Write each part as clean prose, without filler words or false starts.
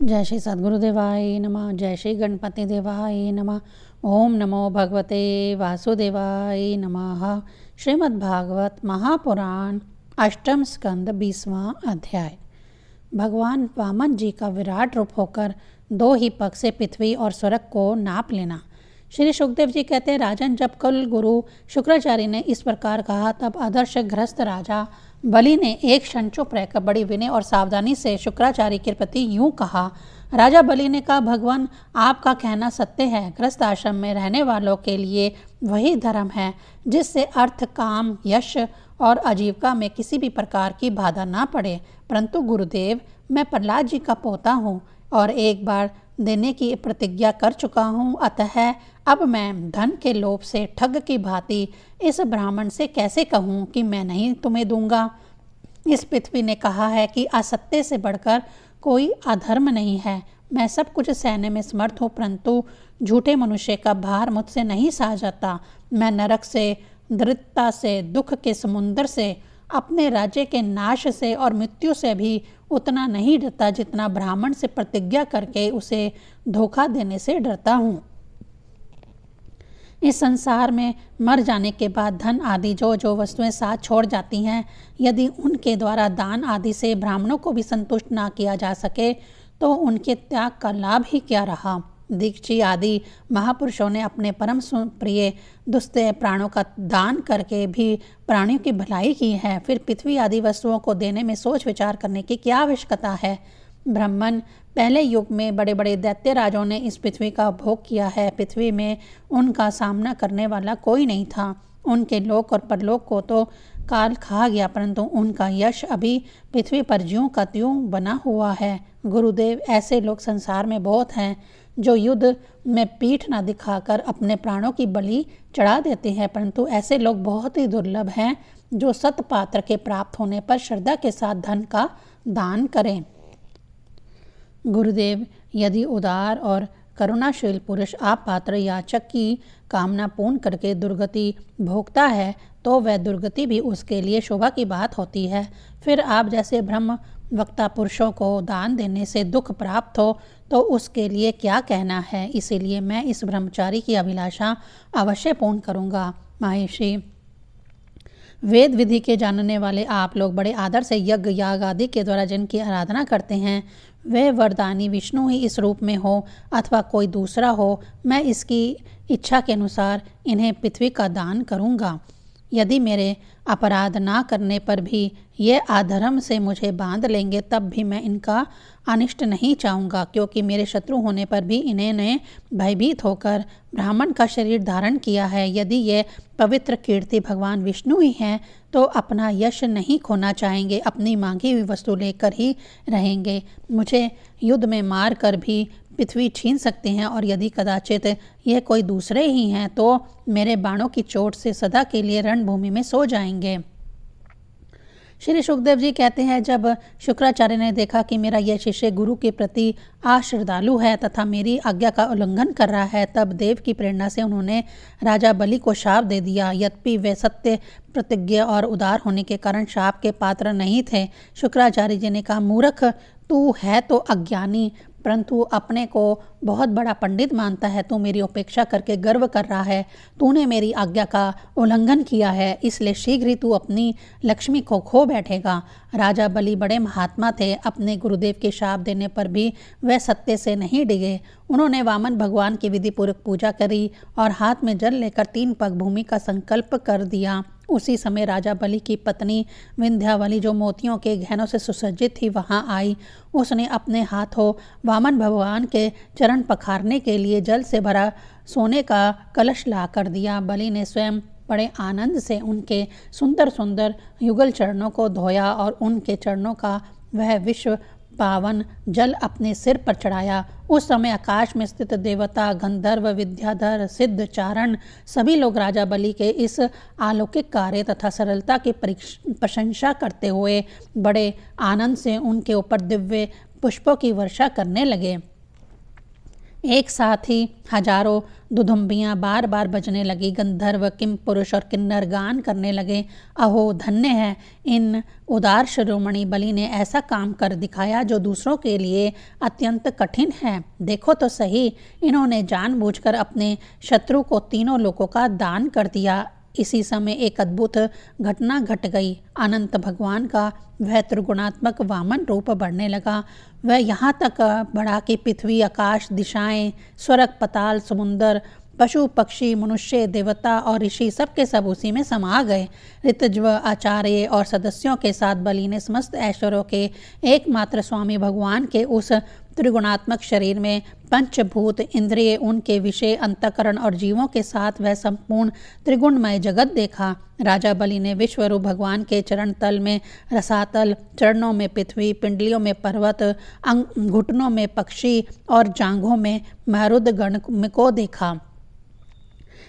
जय श्री सद्गुरुदेवाय नमः। जय श्री गणपति देवाय नमः। ओम नमो भगवते वासुदेवाय नमः। श्रीमद्भागवत महापुराण अष्टम स्कंद 20वां अध्याय। भगवान वामन जी का विराट रूप होकर दो ही पग से पृथ्वी और स्वर्ग को नाप लेना। श्री सुखदेव जी कहते हैं, राजन, जब कुल गुरु शुक्राचार्य ने इस प्रकार कहा तब आदर्श ग्रस्त राजा बलि ने एक क्षण चुप रहकर बड़ी विनय और सावधानी से शुक्राचार्य के प्रति यूं कहा। राजा बलि ने कहा, भगवान, आपका कहना सत्य है। ग्रस्त आश्रम में रहने वालों के लिए वही धर्म है जिससे अर्थ, काम, यश और आजीविका में किसी भी प्रकार की बाधा ना पड़े। परंतु गुरुदेव, मैं प्रहलाद जी का पोता हूँ और एक बार देने की प्रतिज्ञा कर चुका हूँ, अतः अब मैं धन के लोभ से ठग की भांति इस ब्राह्मण से कैसे कहूँ कि मैं नहीं तुम्हें दूंगा। इस पृथ्वी ने कहा है कि असत्य से बढ़कर कोई अधर्म नहीं है। मैं सब कुछ सहने में समर्थ हूँ, परंतु झूठे मनुष्य का भार मुझसे नहीं सहा जाता। मैं नरक से, दरिद्रता से, दुख के समुद्र से, अपने राज्य के नाश से और मृत्यु से भी उतना नहीं डरता जितना ब्राह्मण से प्रतिज्ञा करके उसे धोखा देने से डरता हूँ। इस संसार में मर जाने के बाद धन आदि जो जो वस्तुएं साथ छोड़ जाती हैं, यदि उनके द्वारा दान आदि से ब्राह्मणों को भी संतुष्ट ना किया जा सके तो उनके त्याग का लाभ ही क्या रहा। दीक्षी आदि महापुरुषों ने अपने परम प्रिय दुस्ते प्राणों का दान करके भी प्राणियों की भलाई की है। फिर पृथ्वी आदि वस्तुओं को देने में सोच विचार करने की क्या आवश्यकता है। ब्राह्मण, पहले युग में बड़े बड़े दैत्य राजों ने इस पृथ्वी का भोग किया है। पृथ्वी में उनका सामना करने वाला कोई नहीं था। उनके लोक और परलोक को तो काल खा गया, परंतु उनका यश अभी पृथ्वी पर ज्यों का त्यों बना हुआ है। गुरुदेव, ऐसे लोग संसार में बहुत हैं जो युद्ध में पीठ न दिखाकर अपने प्राणों की बलि चढ़ा देते हैं, परंतु ऐसे लोग बहुत ही दुर्लभ हैं जो सत्पात्र के प्राप्त होने पर श्रद्धा के साथ धन का दान करें। गुरुदेव, यदि उदार और करुणाशील पुरुष आप पात्र याचक की कामना पूर्ण करके दुर्गति भोगता है तो वह दुर्गति भी उसके लिए शोभा की बात होती है। फिर आप जैसे ब्रह्म वक्ता पुरुषों को दान देने से दुख प्राप्त हो तो उसके लिए क्या कहना है। इसीलिए मैं इस ब्रह्मचारी की अभिलाषा अवश्य पूर्ण करूँगा। महर्षि, वेद विधि के जानने वाले आप लोग बड़े आदर से यज्ञ याग आदि के द्वारा जिनकी आराधना करते हैं, वे वरदानी विष्णु ही इस रूप में हो अथवा कोई दूसरा हो, मैं इसकी इच्छा के अनुसार इन्हें पृथ्वी का दान करूँगा। यदि मेरे अपराध ना करने पर भी ये अधर्म से मुझे बांध लेंगे तब भी मैं इनका अनिष्ट नहीं चाहूँगा, क्योंकि मेरे शत्रु होने पर भी इन्होंने भयभीत होकर ब्राह्मण का शरीर धारण किया है। यदि ये पवित्र कीर्ति भगवान विष्णु ही हैं तो अपना यश नहीं खोना चाहेंगे, अपनी मांगी हुई वस्तु लेकर ही रहेंगे। मुझे युद्ध में मार कर भी पृथ्वी छीन सकते हैं और यदि कदाचित यह कोई दूसरे ही हैं तो मेरे बाणों की चोट से सदा के लिए रणभूमि में सो जाएंगे। श्री सुखदेव जी कहते हैं, जब शुक्राचार्य ने देखा कि मेरा यह शिष्य गुरु के प्रति अश्रद्धालु है तथा मेरी आज्ञा का उल्लंघन कर रहा है, तब देव की प्रेरणा से उन्होंने राजा बलि को शाप दे दिया। यद्यपि वे सत्य प्रतिज्ञ और उदार होने के कारण शाप के पात्र नहीं थे। शुक्राचार्य जी ने कहा, मूर्ख, तू है तो अज्ञानी, परंतु अपने को बहुत बड़ा पंडित मानता है। तू मेरी उपेक्षा करके गर्व कर रहा है। तूने मेरी आज्ञा का उल्लंघन किया है, इसलिए शीघ्र ही तू अपनी लक्ष्मी को खो बैठेगा। राजा बलि बड़े महात्मा थे। अपने गुरुदेव के शाप देने पर भी वह सत्य से नहीं डिगे। उन्होंने वामन भगवान की विधि पूर्वक पूजा करी और हाथ में जल लेकर 3 पग भूमि का संकल्प कर दिया। उसी समय राजा बलि की पत्नी विंध्यावली, जो मोतियों के गहनों से सुसज्जित थी, वहां आई। उसने अपने हाथों वामन भगवान के चरण पखारने के लिए जल से भरा सोने का कलश ला कर दिया। बलि ने स्वयं बड़े आनंद से उनके सुंदर सुंदर युगल चरणों को धोया और उनके चरणों का वह विश्व पावन जल अपने सिर पर चढ़ाया। उस समय आकाश में स्थित देवता, गंधर्व, विद्याधर, सिद्ध, चारण सभी लोग राजा बलि के इस अलौकिक कार्य तथा सरलता की प्रशंसा करते हुए बड़े आनंद से उनके ऊपर दिव्य पुष्पों की वर्षा करने लगे। एक साथ ही हजारों दुदुम्बियाँ बार बार बजने लगी। गंधर्व, किम पुरुष और किन्नर गान करने लगे। अहो धन्य है इन उदार शिरोमणि बलि ने ऐसा काम कर दिखाया जो दूसरों के लिए अत्यंत कठिन है। देखो तो सही, इन्होंने जानबूझकर अपने शत्रु को तीनों लोकों का दान कर दिया। इसी समय एक अद्भुत घटना घट गई। अनंत भगवान का वह त्रिगुणात्मक वामन रूप बढ़ने लगा। वह यहाँ तक बढ़ा कि पृथ्वी, आकाश, दिशाएं, स्वर्ग, पताल, समुंदर, पशु, पक्षी, मनुष्य, देवता और ऋषि सब के सब उसी में समा गए। ऋतज्व, आचार्य और सदस्यों के साथ बलि ने समस्त ऐश्वर्यों के एकमात्र स्वामी भगवान के उस त्रिगुणात्मक शरीर में पंचभूत, इंद्रिय, उनके विषय, अंतःकरण और जीवों के साथ वह संपूर्ण त्रिगुणमय जगत देखा। राजा बलि ने विश्वरूप भगवान के चरण तल में रसातल, चरणों में पृथ्वी, पिंडलियों में पर्वत, घुटनों में पक्षी और जांघों में मरुद गण को देखा।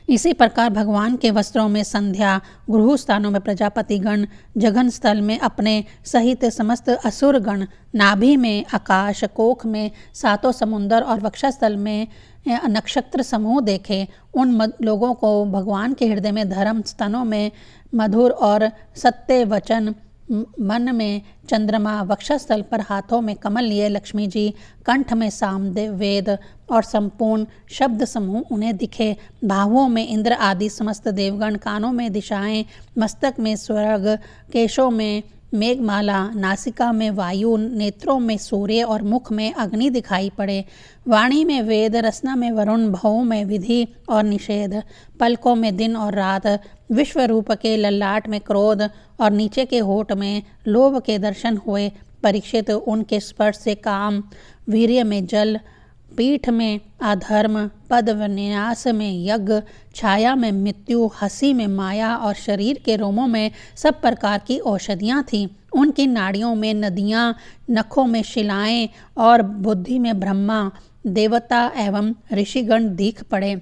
इसी प्रकार भगवान के वस्त्रों में संध्या, गुरु स्थानों में प्रजापति गण, जघन स्थल में अपने सहित समस्त असुर गण, नाभि में आकाश, कोख में सातों समुंदर और वक्षस्थल में नक्षत्र समूह देखे। उन लोगों को भगवान के हृदय में धर्म, स्तनों में मधुर और सत्य वचन, मन में चंद्रमा, वक्षस्थल पर हाथों में कमल लिए लक्ष्मी जी, कंठ में सामदेव वेद और संपूर्ण शब्द समूह उन्हें दिखे। बाहुओं में इंद्र आदि समस्त देवगण, कानों में दिशाएं, मस्तक में स्वर्ग, केशों में मेघमाला, नासिका में वायु, नेत्रों में सूर्य और मुख में अग्नि दिखाई पड़े। वाणी में वेद, रसना में वरुण, भवों में विधि और निषेध, पलकों में दिन और रात, विश्व रूप के ललाट में क्रोध और नीचे के होठ में लोभ के दर्शन हुए। परीक्षित, उनके स्पर्श से काम, वीर्य में जल, पीठ में अधर्म, पद विन्यास में यज्ञ, छाया में मृत्यु, हंसी में माया और शरीर के रोमों में सब प्रकार की औषधियाँ थीं। उनकी नाड़ियों में नदियाँ, नखों में शिलाएं और बुद्धि में ब्रह्मा, देवता एवं ऋषिगण दिख पड़े।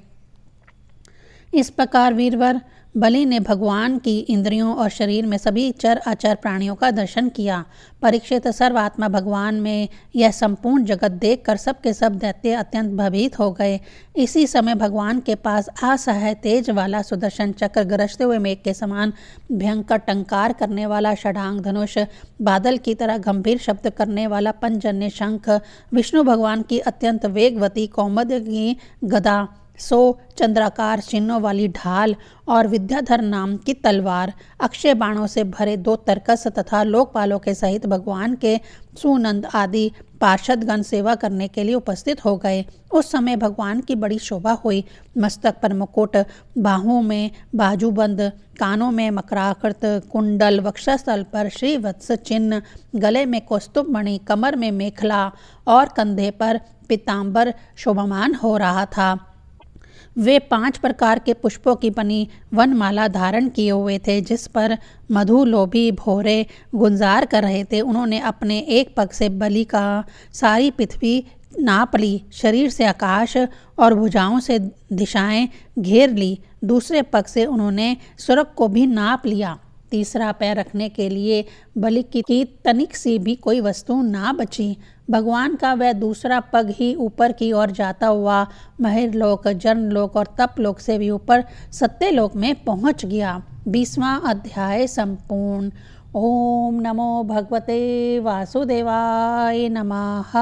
इस प्रकार वीरवर बलि ने भगवान की इंद्रियों और शरीर में सभी चर अचर प्राणियों का दर्शन किया। परीक्षित, सर्वात्मा भगवान में यह संपूर्ण जगत देखकर सब के सब दैत्य अत्यंत भयभीत हो गए। इसी समय भगवान के पास असहाय तेज वाला सुदर्शन चक्र, गरजते हुए मेघ के समान भयंकर टंकार करने वाला षडांग धनुष, बादल की तरह गंभीर शब्द करने वाला पंचजन्य शंख, विष्णु भगवान की अत्यंत वेगवती कौमुदी की गदा, 100 चंद्राकार चिन्हों वाली ढाल और विद्याधर नाम की तलवार, अक्षय बाणों से भरे 2 तरकस तथा लोकपालों के सहित भगवान के सुनंद आदि पार्षदगण सेवा करने के लिए उपस्थित हो गए। उस समय भगवान की बड़ी शोभा हुई। मस्तक पर मुकुट, बाहुओं में बाजूबंद, कानों में मकराकृत कुंडल, वक्षस्थल पर श्रीवत्स चिन्ह, गले में कौस्तुभ मणि, कमर में मेखला और कंधे पर पीतांबर शोभामान हो रहा था। वे 5 प्रकार के पुष्पों की बनी वनमाला धारण किए हुए थे, जिस पर मधुलोभी भौरे गुंजार कर रहे थे। उन्होंने अपने एक पग से बलि का सारी पृथ्वी नाप ली, शरीर से आकाश और भुजाओं से दिशाएं घेर ली। दूसरे पग से उन्होंने स्वर्ग को भी नाप लिया। तीसरा पैर रखने के लिए बलि की तनिक सी भी कोई वस्तु ना बची। भगवान का वह दूसरा पग ही ऊपर की ओर जाता हुआ महिर्लोक, जनलोक और तपलोक से भी ऊपर सत्यलोक में पहुंच गया। 20वां अध्याय संपूर्ण। ओम नमो भगवते वासुदेवाय नमः।